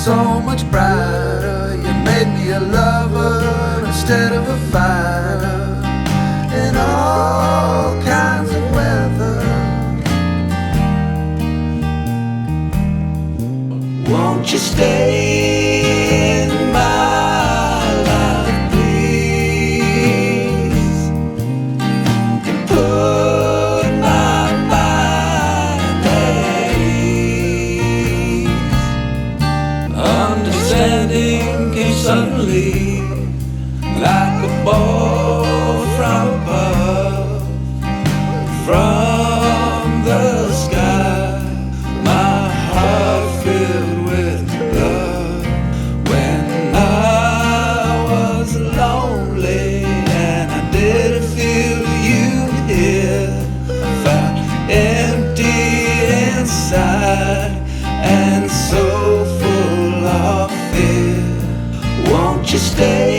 so much brighter. You made me a lover instead of a fighter in all kinds of weather. Won't you stay in my life, please, and put my mind at ease. Understanding came suddenly, like a ball from above, from the sky. My heart filled with love when I was lonely and I didn't feel you here. I felt empty inside and so full of fear. Won't you stay